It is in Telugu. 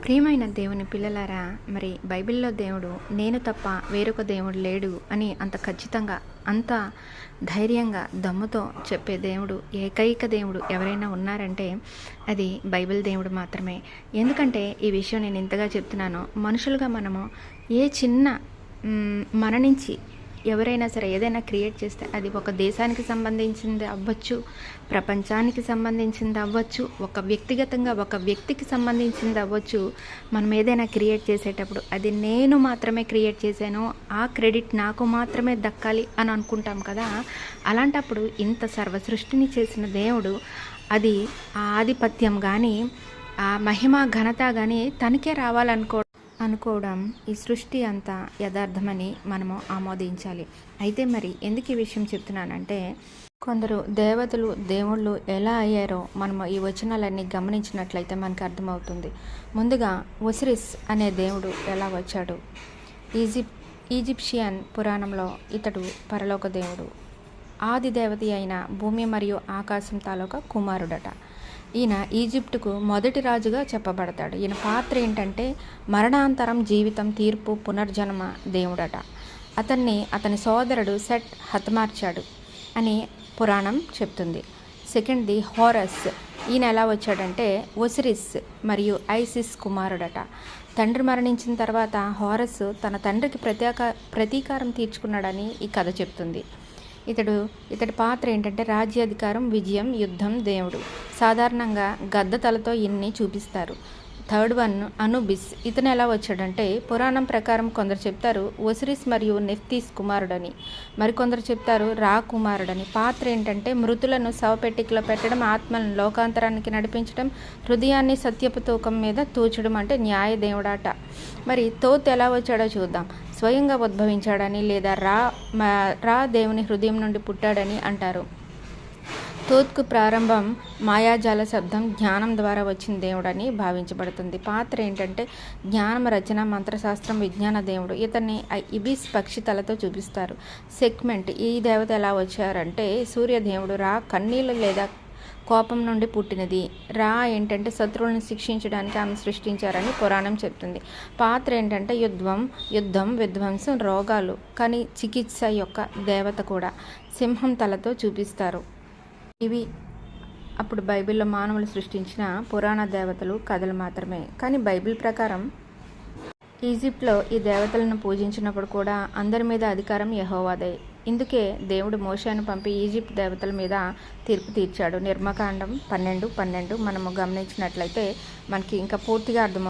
ప్రియమైన దేవుని పిల్లలారా, మరి బైబిల్లో దేవుడు నేను తప్ప వేరొక దేవుడు లేడు అని అంత ఖచ్చితంగా, అంత ధైర్యంగా, దమ్ముతో చెప్పే దేవుడు, ఏకైక దేవుడు ఎవరైనా ఉన్నారంటే అది బైబిల్ దేవుడు మాత్రమే. ఎందుకంటే ఈ విషయం నేను ఇంతగా చెప్తున్నాను, మనుషులుగా మనము ఏ చిన్న మన నుంచి ఎవరైనా సరే ఏదైనా క్రియేట్ చేస్తే అది ఒక దేశానికి సంబంధించింది అవ్వచ్చు, ప్రపంచానికి సంబంధించింది అవ్వచ్చు, ఒక వ్యక్తిగతంగా ఒక వ్యక్తికి సంబంధించింది అవ్వచ్చు. మనం ఏదైనా క్రియేట్ చేసేటప్పుడు అది నేను మాత్రమే క్రియేట్ చేశాను, ఆ క్రెడిట్ నాకు మాత్రమే దక్కాలి అని అనుకుంటాం కదా. అలాంటప్పుడు ఇంత సర్వసృష్టిని చేసిన దేవుడు అది ఆ ఆధిపత్యం కానీ ఆ మహిమ ఘనత కానీ తనకే అనుకోవడం ఈ సృష్టి అంతా యథార్థమని మనము ఆమోదించాలి. అయితే మరి ఎందుకు ఈ విషయం చెప్తున్నానంటే, కొందరు దేవతలు దేవుళ్ళు ఎలా అయ్యారో మనము ఈ వచనాలన్నీ గమనించినట్లయితే మనకు అర్థమవుతుంది. ముందుగా ఒసిరిస్ అనే దేవుడు ఎలా వచ్చాడు? ఈజిప్షియన్ పురాణంలో ఇతడు పరలోక దేవుడు, ఆది దేవత అయిన భూమి మరియు ఆకాశం తాలూకా కుమారుడట. ఈయన ఈజిప్టుకు మొదటి రాజుగా చెప్పబడతాడు. ఈయన పాత్ర ఏంటంటే మరణాంతరం జీవితం, తీర్పు, పునర్జన్మ దేవుడట. అతని సోదరుడు సెట్ హతమార్చాడు అని పురాణం చెప్తుంది. సెకండ్ది హోరస్. ఈయన ఎలా వచ్చాడంటే ఒసిరిస్ మరియు ఐసిస్ కుమారుడట. తండ్రి మరణించిన తర్వాత హోరస్ తన తండ్రికి ప్రతీకారం తీర్చుకున్నాడని ఈ కథ చెప్తుంది. ఇతడి పాత్ర ఏంటంటే రాజ్యాధికారం, విజయం, యుద్ధం దేవుడు. సాధారణంగా గద్ద తలతో ఇన్ని చూపిస్తారు. Third one Anubis. ఇతను ఎలా వచ్చాడంటే పురాణం ప్రకారం కొందరు చెప్తారు ఒసిరిస్ మరియు నెఫ్తీస్ కుమారుడని, మరికొందరు చెప్తారు రా కుమారుడని. పాత్ర ఏంటంటే మృతులను శవపెట్టికలో పెట్టడం, ఆత్మలను లోకాంతరానికి నడిపించడం, హృదయాన్ని సత్యపు తూకం మీద తూచడం, అంటే న్యాయ దేవుడాట. మరి తోత్ ఎలా వచ్చాడో చూద్దాం. స్వయంగా ఉద్భవించాడని లేదా రా దేవుని హృదయం నుండి పుట్టాడని అంటారు. తోత్కు ప్రారంభం మాయాజాల శబ్దం, జ్ఞానం ద్వారా వచ్చిన దేవుడని భావించబడుతుంది. పాత్ర ఏంటంటే జ్ఞానం, రచన, మంత్రశాస్త్రం, విజ్ఞాన దేవుడు. ఇతన్ని ఇబిస్ పక్షి తలతో చూపిస్తారు. సెగ్మెంట్. ఈ దేవత ఎలా వచ్చారంటే సూర్యదేవుడు. రా కన్నీళ్ళు లేదా కోపం నుండి పుట్టినది. రా ఏంటంటే శత్రువులను శిక్షించడానికి ఆమె సృష్టించారని పురాణం చెప్తుంది. పాత్ర ఏంటంటే యుద్ధం, విధ్వంసం, రోగాలు, కానీ చికిత్స యొక్క దేవత కూడా. సింహం తలతో చూపిస్తారు. ఇవి అప్పుడు బైబిల్లో మానవులు సృష్టించిన పురాణ దేవతలు కథలు మాత్రమే. కానీ బైబిల్ ప్రకారం ఈజిప్ట్లో ఈ దేవతలను పూజించినప్పుడు కూడా అందరి మీద అధికారం యెహోవాదే. ఇందుకే దేవుడు మోషేను పంపి ఈజిప్ట్ దేవతల మీద తీర్పు తీర్చాడు. నిర్మకాండం 12:12 మనము గమనించినట్లయితే మనకి ఇంకా పూర్తిగా అర్థమవుతుంది.